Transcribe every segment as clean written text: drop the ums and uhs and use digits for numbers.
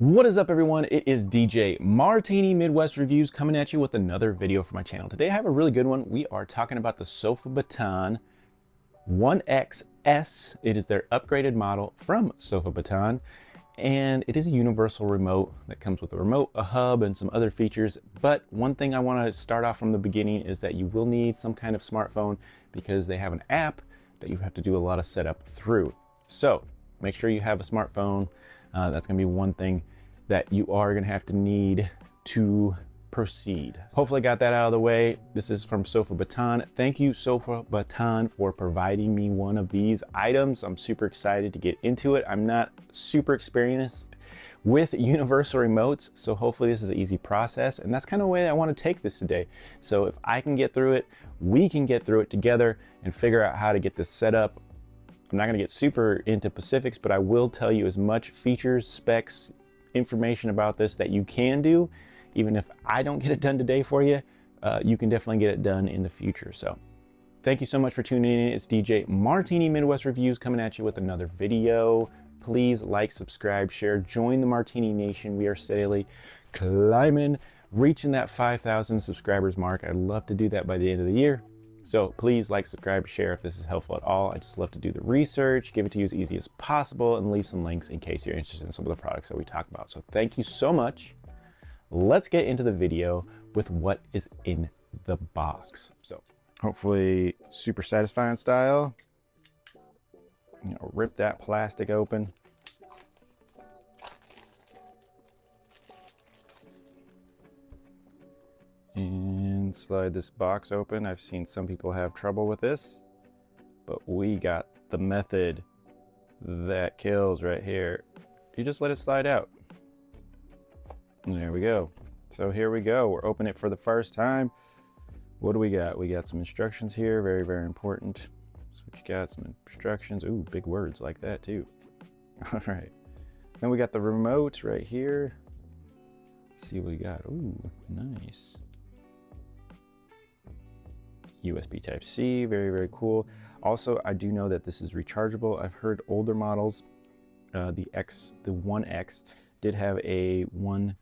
What is up, everyone? It is DJ Martini Midwest Reviews coming at you with another video for my channel. Today I have a really good one. We are talking about the SofaBaton X1S. It is their upgraded model from SofaBaton, and it is a universal remote that comes with a remote, a hub, and some other features. But one thing I want to start off from the beginning is that you will need some kind of smartphone because they have an app that you have to do a lot of setup through. So make sure you have a smartphone. That's going to be one thing that you are going to have to need to proceed. Hopefully I got that out of the way. This is from SofaBaton. Thank you, SofaBaton, for providing me one of these items. I'm super excited to get into it. I'm not super experienced with universal remotes, so hopefully this is an easy process, and that's kind of the way I want to take this today. So if I can get through it, we can get through it together and figure out how to get this set up. I'm not going to get super into specifics, but I will tell you as much features, specs, information about this that you can do. Even if I don't get it done today for you, you can definitely get it done in the future. So thank you so much for tuning in. It's DJ Martini Midwest Reviews coming at you with another video. Please like, subscribe, share, join the Martini Nation. We are steadily climbing, reaching that 5,000 subscribers mark. I'd love to do that by the end of the year. So please like, subscribe, share if this is helpful at all. I just love to do the research, give it to you as easy as possible, and leave some links in case you're interested in some of the products that we talk about. So thank you so much. Let's get into the video with what is in the box. So hopefully super satisfying style. You know, rip that plastic open. And slide this box open. I've seen some people have trouble with this, but we got the method that kills right here. You just let it slide out. And there we go. So here we go. We're opening it for the first time. What do we got? We got some instructions here. Very, very important. So what you got? Some instructions. Ooh, big words like that too. All right. Then we got the remote right here. Let's see what we got. Ooh, nice. USB Type-C, very, very cool. Also, I do know that this is rechargeable. I've heard older models, the 1X, did have a 1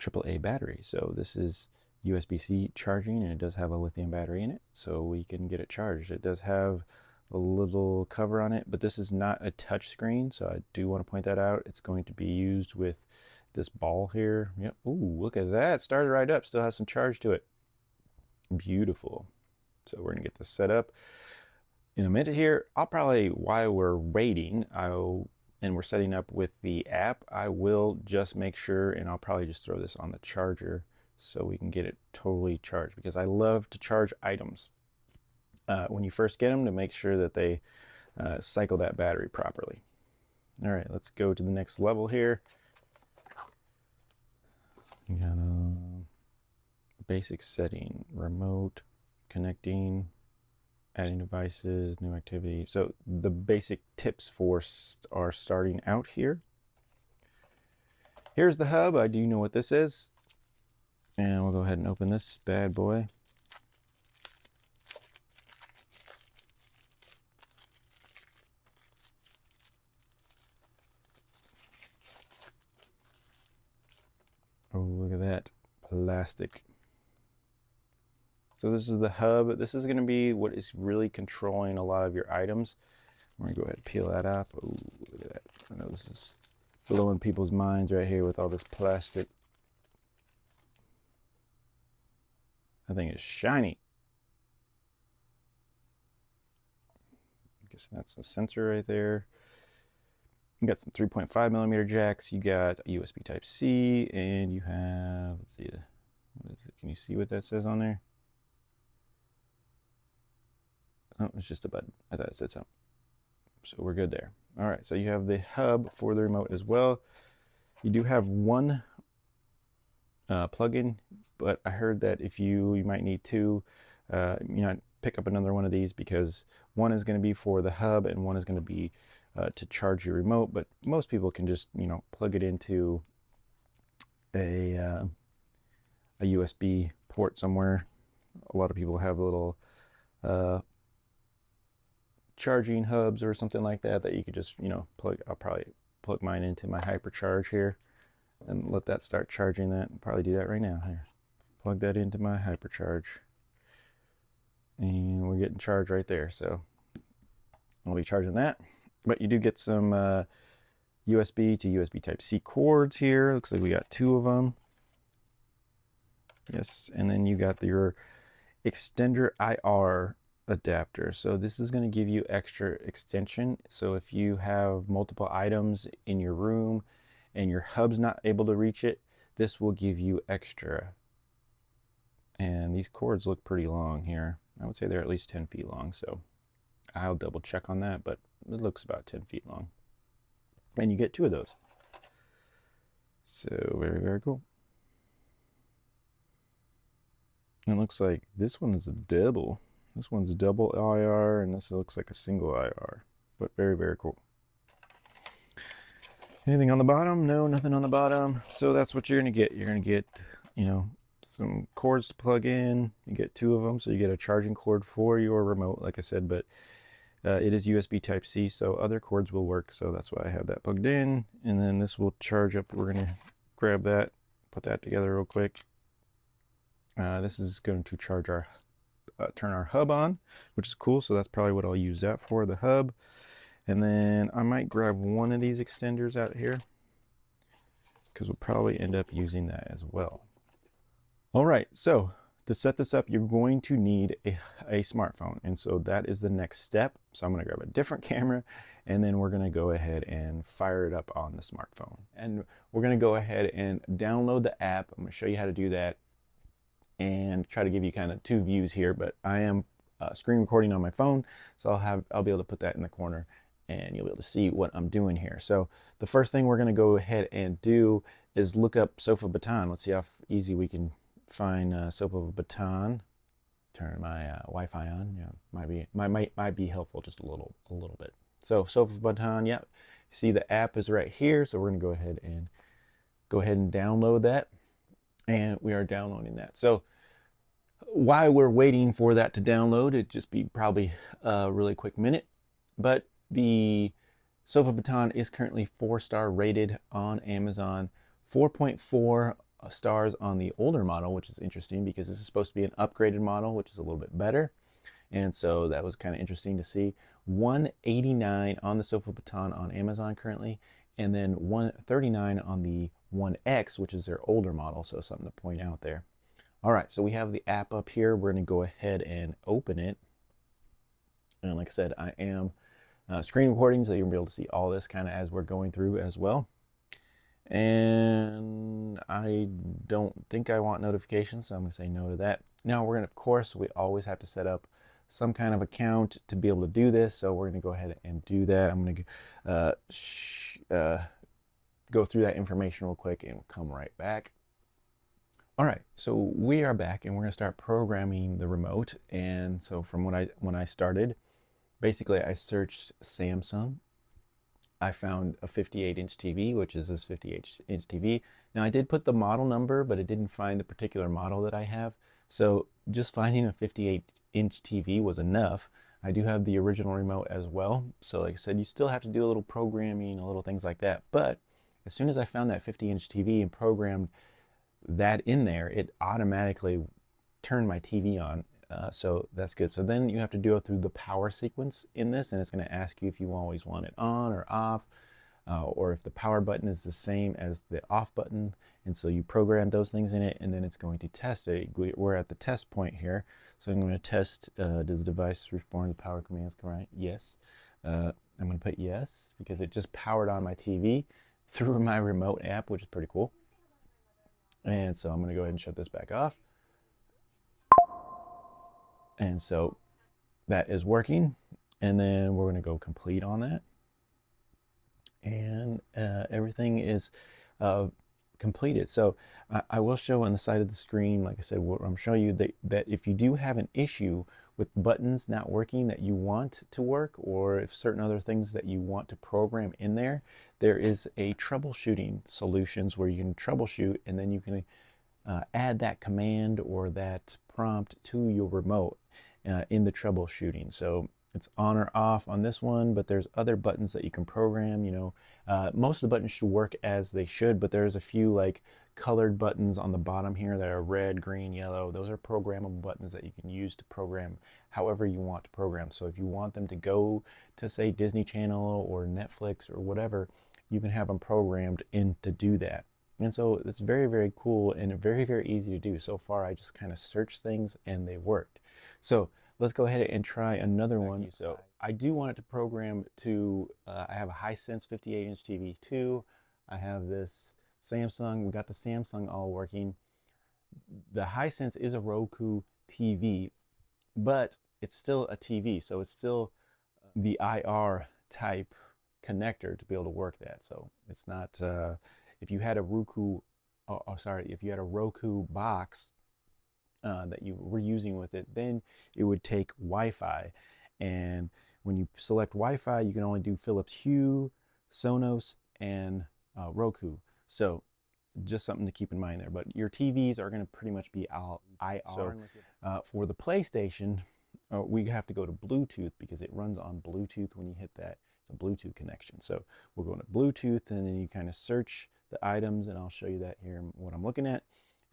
AAA battery. So this is USB-C charging, and it does have a lithium battery in it, so we can get it charged. It does have a little cover on it, but this is not a touch screen, so I do want to point that out. It's going to be used with this ball here. Yep. Ooh, look at that. Started right up. Still has some charge to it. Beautiful. So we're gonna get this set up in a minute here. I'll probably, while we're waiting, and we're setting up with the app, I will just make sure, and I'll probably just throw this on the charger so we can get it totally charged, because I love to charge items when you first get them to make sure that they cycle that battery properly. All right, let's go to the next level here. We got a basic setting, remote, connecting, adding devices, new activity. So the basic tips are starting out here. Here's the hub. I do know what this is. And we'll go ahead and open this bad boy. Oh, look at that plastic. So this is the hub. This is going to be what is really controlling a lot of your items. I'm going to go ahead and peel that up. Oh, look at that. I know this is blowing people's minds right here with all this plastic. I think it's shiny. I guess that's the sensor right there. You got some 3.5mm jacks. You got a USB Type-C, and you have, let's see, what is it? Can you see what that says on there? Oh, it's just a button. I thought it said something. So we're good there. All right, so you have the hub for the remote as well. You do have one plug-in, but I heard that if you might need two, pick up another one of these, because one is going to be for the hub and one is going to be to charge your remote. But most people can just, plug it into a USB port somewhere. A lot of people have little charging hubs or something like that that you could just, plug. I'll probably plug mine into my hypercharge here. and let that start charging that. I'll probably do that right now. Here, plug that into my hypercharge, and we're getting charged right there. So I'll be charging that. But you do get some USB to USB Type-C cords here. Looks like we got 2 of them. Yes, and then you got your extender IR adapter. So this is going to give you extra extension. So if you have multiple items in your room and your hub's not able to reach it, this will give you extra. And these cords look pretty long here. I would say they're at least 10 feet long, so I'll double check on that, but it looks about 10 feet long. And you get 2 of those. So very, very cool. It looks like this one is a double. This one's a double IR, and this looks like a single IR, but very, very cool. Anything on the bottom? No, nothing on the bottom. So that's what you're gonna get. You're gonna get, you know, some cords to plug in. You get 2 of them, so you get a charging cord for your remote, like I said, but it is USB Type-C, so other cords will work. So that's why I have that plugged in, and then this will charge up. We're gonna grab that, put that together real quick. This is going to charge our, turn our hub on, which is cool. So that's probably what I'll use that for, the hub. And then I might grab one of these extenders out here, because we'll probably end up using that as well. All right, so to set this up, you're going to need a smartphone. And so that is the next step. So I'm going to grab a different camera, and then we're going to go ahead and fire it up on the smartphone. And we're going to go ahead and download the app. I'm going to show you how to do that and try to give you kind of 2 views here, but I am screen recording on my phone, so I'll be able to put that in the corner and you'll be able to see what I'm doing here. So the first thing we're going to go ahead and do is look up SofaBaton. Let's see how easy we can find SofaBaton. Turn my Wi-Fi on. Yeah, might be helpful just a little bit. So SofaBaton, yeah, see the app is right here. So we're going to go ahead and download that. And we are downloading that. So while we're waiting for that to download, it'd just be probably a really quick minute. But the SofaBaton is currently 4-star rated on Amazon, 4.4 stars on the older model, which is interesting because this is supposed to be an upgraded model, which is a little bit better. And so that was kind of interesting to see. 189 on the SofaBaton on Amazon currently, and then 139 on the 1X, which is their older model, so something to point out there. All right, so we have the app up here. We're going to go ahead and open it. And like I said, I am screen recording, so you'll be able to see all this kind of as we're going through as well. And I don't think I want notifications, so I'm going to say no to that. Now we're going to, of course, we always have to set up some kind of account to be able to do this, so we're going to go ahead and do that. I'm going to go through that information real quick and we'll come right back. All right, so we are back and we're going to start programming the remote. And so from when I started, basically I searched Samsung. I found a 58-inch TV, which is this 58-inch TV. Now I did put the model number, but it didn't find the particular model that I have. So just finding a 58-inch TV was enough. I do have the original remote as well. So like I said, you still have to do a little programming, a little things like that. But as soon as I found that 50-inch TV and programmed that in there, it automatically turned my TV on. So that's good. So then you have to go through the power sequence in this, and it's going to ask you if you always want it on or off, or if the power button is the same as the off button. And so you program those things in it, and then it's going to test it. We're at the test point here. So I'm going to test, does the device respond to power commands correct? Yes. I'm going to put yes, because it just powered on my TV through my remote app, which is pretty cool. And so I'm going to go ahead and shut this back off. And so that is working. And then we're going to go complete on that. And everything is completed. So I will show on the side of the screen, like I said, I'm showing you that if you do have an issue with buttons not working that you want to work, or if certain other things that you want to program in there, there is a troubleshooting solutions where you can troubleshoot, and then you can add that command or that prompt to your remote in the troubleshooting. So it's on or off on this one, but there's other buttons that you can program. Most of the buttons should work as they should, but there's a few like colored buttons on the bottom here that are red, green, yellow. Those are programmable buttons that you can use to program however you want to program. So if you want them to go to, say, Disney Channel or Netflix or whatever, you can have them programmed in to do that. And so it's very, very cool and very, very easy to do. So far, I just kind of searched things and they worked. So let's go ahead and try another one. So I do want it to program to, I have a Hisense 58-inch TV too. I have this Samsung, we got the Samsung all working. The Hisense is a Roku TV, but it's still a TV. So it's still the IR type connector to be able to work that. So it's not, if you had a Roku, if you had a Roku box that you were using with it, then it would take Wi-Fi. And when you select Wi-Fi, you can only do Philips Hue, Sonos, and Roku. So just something to keep in mind there. But your TVs are going to pretty much be IR. So for the PlayStation, we have to go to Bluetooth because it runs on Bluetooth when you hit that. It's a Bluetooth connection. So we're going to Bluetooth, and then you kind of search the items, and I'll show you that here, what I'm looking at.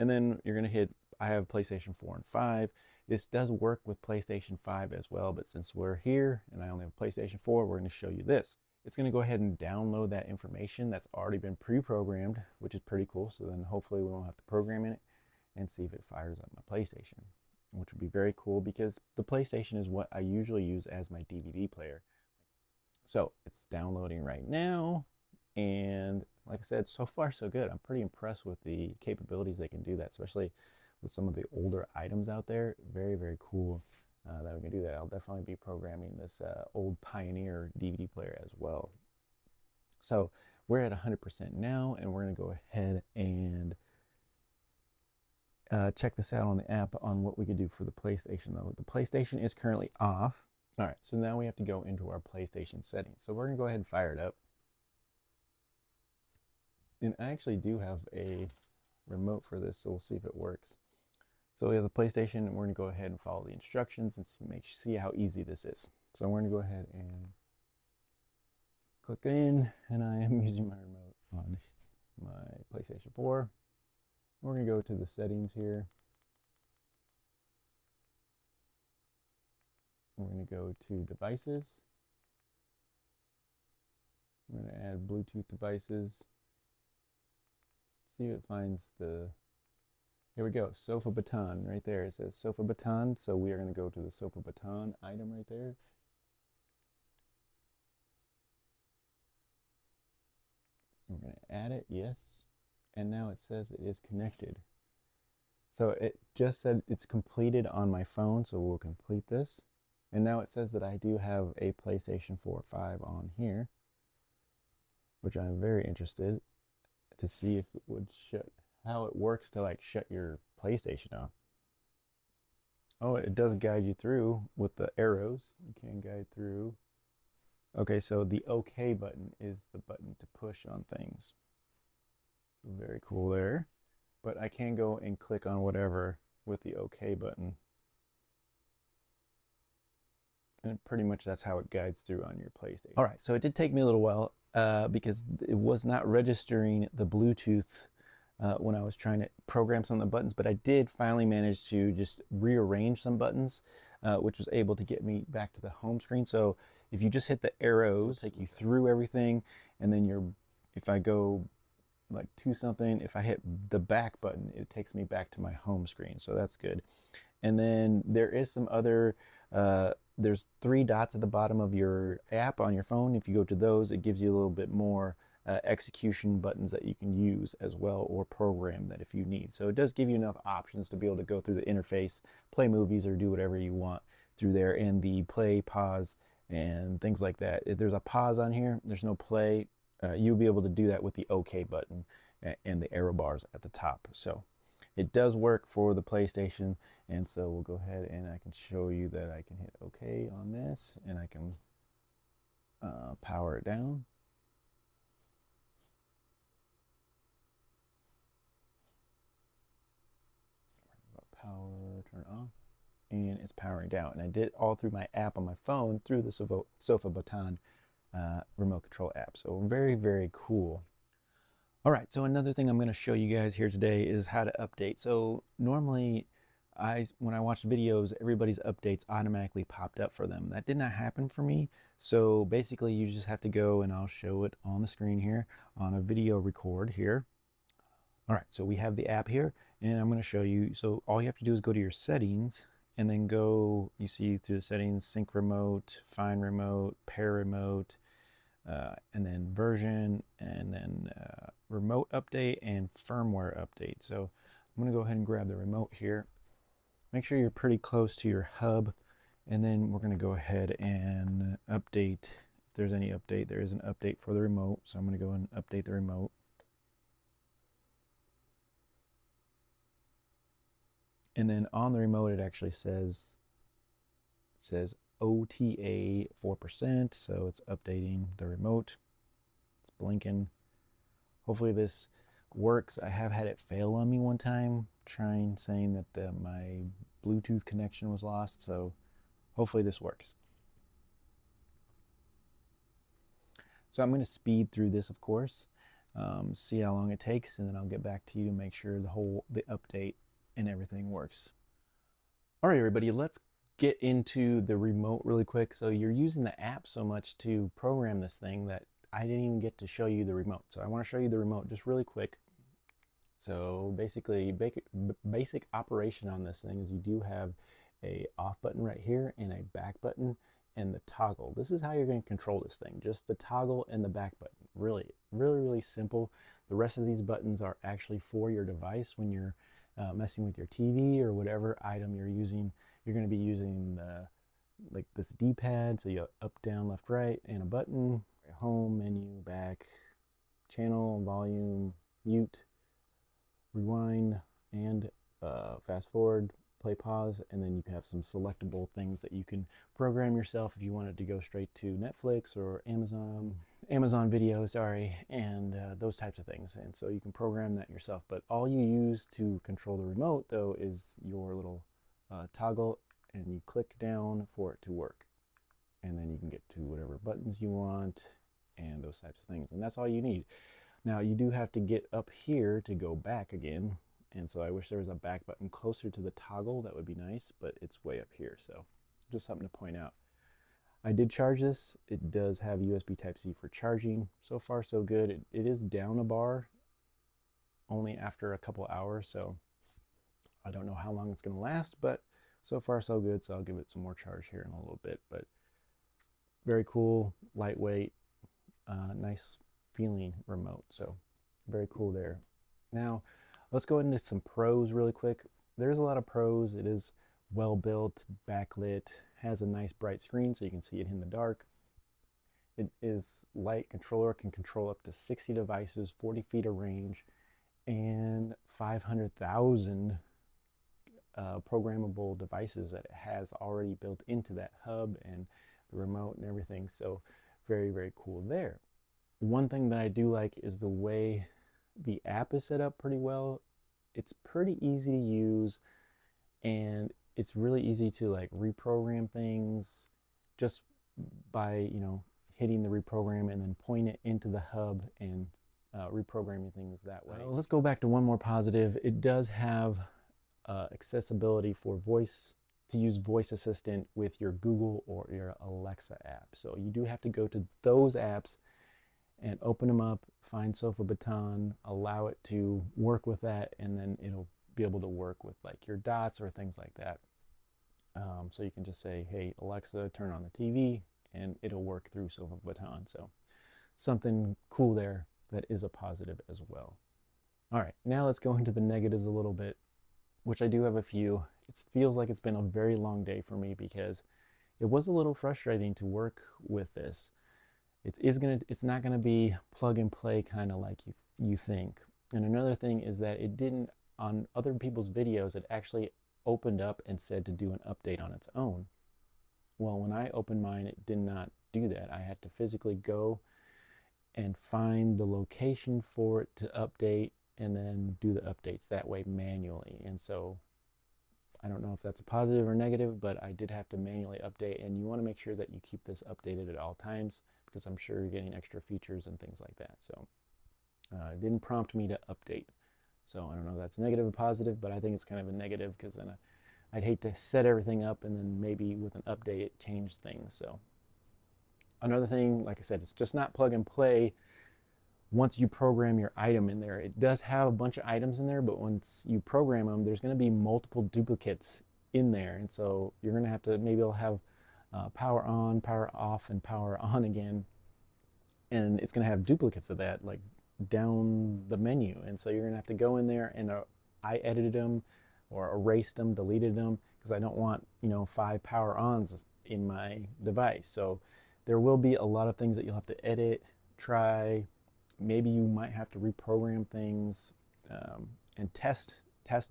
And then you're going to hit, I have PlayStation 4 and 5. This does work with PlayStation 5 as well, but since we're here and I only have PlayStation 4, we're going to show you this. It's going to go ahead and download that information that's already been pre-programmed, which is pretty cool. So then hopefully we won't have to program in it, and see if it fires up my PlayStation, which would be very cool because the PlayStation is what I usually use as my DVD player. So it's downloading right now, and like I said, so far so good. I'm pretty impressed with the capabilities they can do that, especially with some of the older items out there. Very, very cool that we can do that. I'll definitely be programming this old Pioneer DVD player as well. So we're at 100% now, and we're going to go ahead and check this out on the app on what we could do for the PlayStation though. The PlayStation is currently off. All right, so now we have to go into our PlayStation settings. So we're going to go ahead and fire it up. And I actually do have a remote for this, so we'll see if it works. So we have the PlayStation, and we're going to go ahead and follow the instructions and see how easy this is. So we're going to go ahead and click in, and I am using my remote on my PlayStation 4. We're going to go to the settings here. We're going to go to devices. We're going to add Bluetooth devices. See if it finds the, here we go, SofaBaton right there. It says SofaBaton, so we are going to go to the SofaBaton item right there. We're going to add it, yes. And now it says it is connected. So it just said it's completed on my phone, so we'll complete this. And now it says that I do have a PlayStation 4 or 5 on here, which I'm very interested to see if it would shut, how it works to like shut your PlayStation off. Oh, it does guide you through with the arrows. You can guide through. Okay, so the OK button is the button to push on things. So very cool there. But I can go and click on whatever with the OK button. And pretty much that's how it guides through on your PlayStation. All right, so it did take me a little while because it was not registering the Bluetooth when I was trying to program some of the buttons, but I did finally manage to just rearrange some buttons, which was able to get me back to the home screen. So if you just hit the arrows, take you through everything, and then if I go like to something, if I hit the back button, it takes me back to my home screen. So that's good. And then there is some other, there's 3 dots at the bottom of your app on your phone. If you go to those, it gives you a little bit more execution buttons that you can use as well, or program that if you need. So it does give you enough options to be able to go through the interface, play movies, or do whatever you want through there. And the play, pause, and things like that. If there's a pause on here, there's no play. You'll be able to do that with the OK button and the arrow bars at the top. So it does work for the PlayStation, and so we'll go ahead and I can show you that I can hit OK on this, and I can power it down. Power, turn off, and it's powering down. And I did it all through my app on my phone through the SofaBaton remote control app. So very, very cool. All right, so another thing I'm going to show you guys here today is how to update. So normally when I watch videos, everybody's updates automatically popped up for them. That did not happen for me. So basically you just have to go, and I'll show it on the screen here on a video record here. All right, so we have the app here, and I'm going to show you. So all you have to do is go to your settings, and then go, you see through the settings, sync remote, find remote, pair remote, and then version, and then remote update and firmware update. So I'm going to go ahead and grab the remote here. Make sure you're pretty close to your hub, and then we're going to go ahead and update. If there's any update, there is an update for the remote, so I'm going to go and update the remote. And then on the remote, it actually says, OTA 4%, so it's updating the remote. It's blinking. Hopefully this works. I have had it fail on me one time, saying that my Bluetooth connection was lost, so hopefully this works. So I'm going to speed through this, of course, see how long it takes, and then I'll get back to you to make sure the update and everything works. All right, everybody, let's get into the remote really quick. So you're using the app so much to program this thing that I didn't even get to show you the remote. So I want to show you the remote just really quick. So basically, basic operation on this thing is you do have a off button right here and a back button and the toggle. This is how you're going to control this thing, just the toggle and the back button. Really, really, really simple. The rest of these buttons are actually for your device when you're messing with your TV or whatever item you're using. You're going to be using like this D-pad, so you have up, down, left, right, and a button, home, menu, back, channel, volume, mute, rewind, and fast forward, play, pause, and then you can have some selectable things that you can program yourself if you wanted to go straight to Netflix or Amazon Video, sorry, and those types of things. And so you can program that yourself. But all you use to control the remote, though, is your little toggle, and you click down for it to work. And then you can get to whatever buttons you want and those types of things. And that's all you need. Now, you do have to get up here to go back again. And so I wish there was a back button closer to the toggle. That would be nice, but it's way up here. So just something to point out. I did charge this. It does have USB Type-C for charging. So far, so good. It is down a bar only after a couple hours. So I don't know how long it's going to last, but so far, so good. So I'll give it some more charge here in a little bit. But very cool, lightweight, nice feeling remote. So very cool there. Now, let's go into some pros really quick. There's a lot of pros. It is well built, backlit, has a nice bright screen so you can see it in the dark. It is light. Controller can control up to 60 devices, 40 feet of range, and 500,000 programmable devices that it has already built into that hub and the remote and everything. So very, very cool there. One thing that I do like is the way the app is set up pretty well. It's pretty easy to use, and it's really easy to like reprogram things just by, hitting the reprogram and then point it into the hub and reprogramming things that way. Let's go back to one more positive. It does have accessibility for to use voice assistant with your Google or your Alexa app. So you do have to go to those apps and open them up, find SofaBaton, allow it to work with that, and then it'll be able to work with like your dots or things like that. So you can just say, hey, Alexa, turn on the TV, and it'll work through SofaBaton. So something cool there that is a positive as well. All right, now let's go into the negatives a little bit, which I do have a few. It feels like it's been a very long day for me because it was a little frustrating to work with this. It's not gonna be plug and play kind of like you think. And another thing is that it didn't, on other people's videos, it actually opened up and said to do an update on its own. Well, when I opened mine, it did not do that. I had to physically go and find the location for it to update and then do the updates that way manually. And so I don't know if that's a positive or negative, but I did have to manually update, and you want to make sure that you keep this updated at all times because I'm sure you're getting extra features and things like that. So it didn't prompt me to update. So I don't know if that's negative or positive, but I think it's kind of a negative because then I'd hate to set everything up and then maybe with an update it changed things. So another thing, like I said, it's just not plug and play. Once you program your item in there, it does have a bunch of items in there, but once you program them, there's going to be multiple duplicates in there. And so you're going to have to, maybe it'll have power on, power off, and power on again. And it's going to have duplicates of that, like down the menu. And so you're going to have to go in there and I edited them or erased them, deleted them, because I don't want, 5 power ons in my device. So there will be a lot of things that you'll have to edit, try. Maybe you might have to reprogram things and test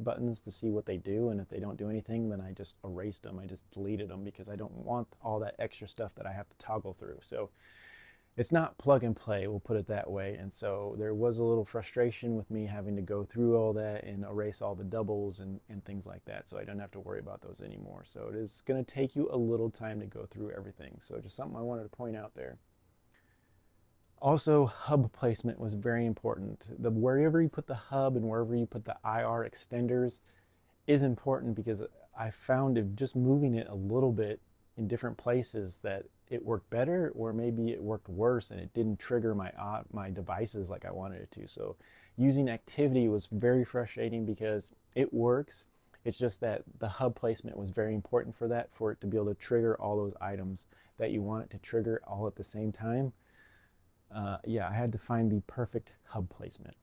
buttons to see what they do. And if they don't do anything, then I just erased them. I just deleted them because I don't want all that extra stuff that I have to toggle through. So it's not plug and play, we'll put it that way. And so there was a little frustration with me having to go through all that and erase all the doubles and things like that. So I don't have to worry about those anymore. So it is going to take you a little time to go through everything. So just something I wanted to point out there. Also, hub placement was very important. Wherever you put the hub and wherever you put the IR extenders is important, because I found if just moving it a little bit in different places that it worked better, or maybe it worked worse and it didn't trigger my devices like I wanted it to. So using activity was very frustrating because it works. It's just that the hub placement was very important for that, for it to be able to trigger all those items that you want it to trigger all at the same time. Yeah, I had to find the perfect hub placement.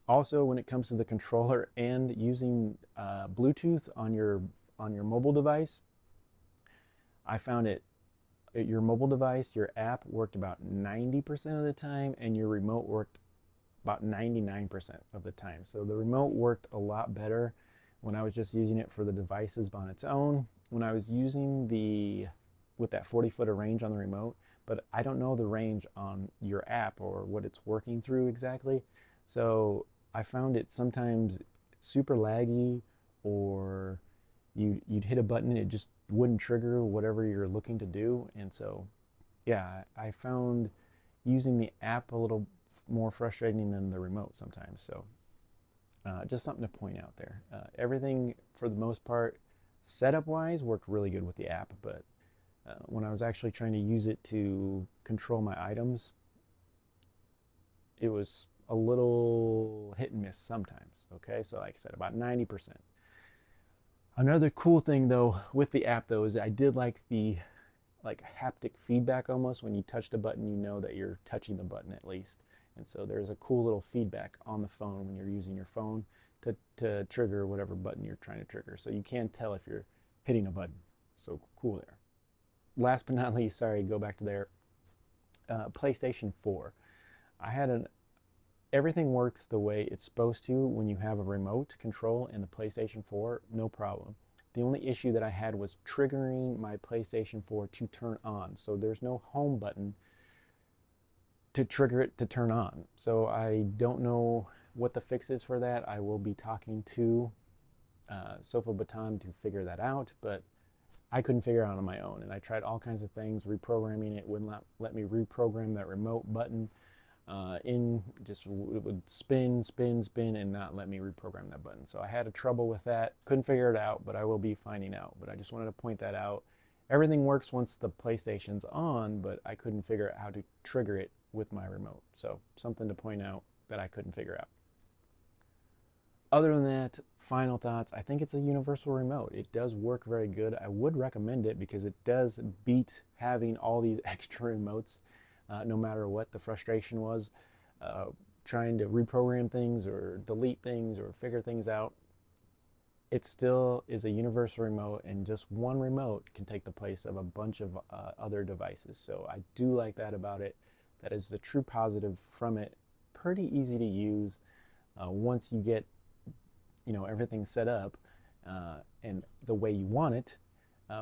Also, when it comes to the controller and using Bluetooth on your mobile device, I found your mobile device, your app worked about 90% of the time, and your remote worked about 99% of the time. So the remote worked a lot better when I was just using it for the devices on its own. When I was using with that 40-foot of range on the remote, but I don't know the range on your app or what it's working through exactly. So I found it sometimes super laggy, or you'd hit a button and it just wouldn't trigger whatever you're looking to do. And so, yeah, I found using the app a little more frustrating than the remote sometimes. So just something to point out there. Everything, for the most part, setup-wise, worked really good with the app, but when I was actually trying to use it to control my items, it was a little hit and miss sometimes. Okay, so like I said, about 90%. Another cool thing though with the app though is I did like the haptic feedback almost. When you touch the button, you know that you're touching the button at least. And so there's a cool little feedback on the phone when you're using your phone to trigger whatever button you're trying to trigger. So you can tell if you're hitting a button. So cool there. Last but not least, sorry, go back to there. PlayStation 4. Everything works the way it's supposed to when you have a remote control in the PlayStation 4, no problem. The only issue that I had was triggering my PlayStation 4 to turn on. So there's no home button to trigger it to turn on. So I don't know what the fix is for that. I will be talking to SofaBaton to figure that out, but I couldn't figure it out on my own. And I tried all kinds of things, reprogramming it, wouldn't let me reprogram that remote button. It would spin and not let me reprogram that button. So I had a trouble with that, couldn't figure it out, but I will be finding out. But I just wanted to point that out. Everything works once the PlayStation's on, but I couldn't figure out how to trigger it with my remote. So something to point out that I couldn't figure out. Other than that, final thoughts, I think it's a universal remote. It does work very good. I would recommend it because it does beat having all these extra remotes. No matter what the frustration was, trying to reprogram things or delete things or figure things out, it still is a universal remote, and just one remote can take the place of a bunch of other devices. So I do like that about it. That is the true positive from it. Pretty easy to use once you get everything set up and the way you want it.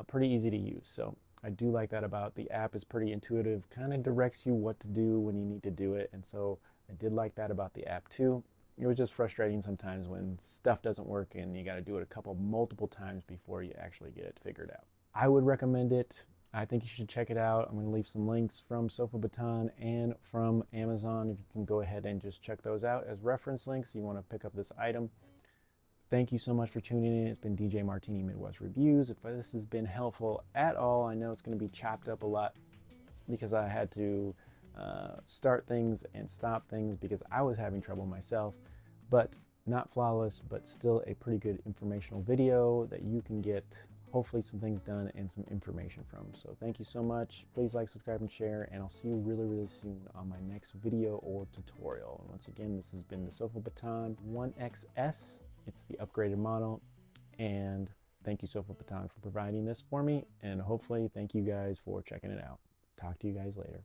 Pretty easy to use. So I do like that about the app. Is pretty intuitive, kind of directs you what to do when you need to do it. And so I did like that about the app too. it was just frustrating sometimes when stuff doesn't work and you got to do it multiple times before you actually get it figured out. I would recommend it. I think you should check it out. I'm going to leave some links from SofaBaton and from Amazon. If you can go ahead and just check those out as reference links, you want to pick up this item. Thank you so much for tuning in. It's been DJ Martini Midwest Reviews. If this has been helpful at all, I know it's going to be chopped up a lot because I had to start things and stop things because I was having trouble myself, but not flawless, but still a pretty good informational video that you can get hopefully some things done and some information from. So thank you so much. Please like, subscribe, and share, and I'll see you really, really soon on my next video or tutorial. And once again, this has been the SofaBaton X1S. It's the upgraded model, and thank you SofaBaton for providing this for me, and hopefully thank you guys for checking it out. Talk to you guys later.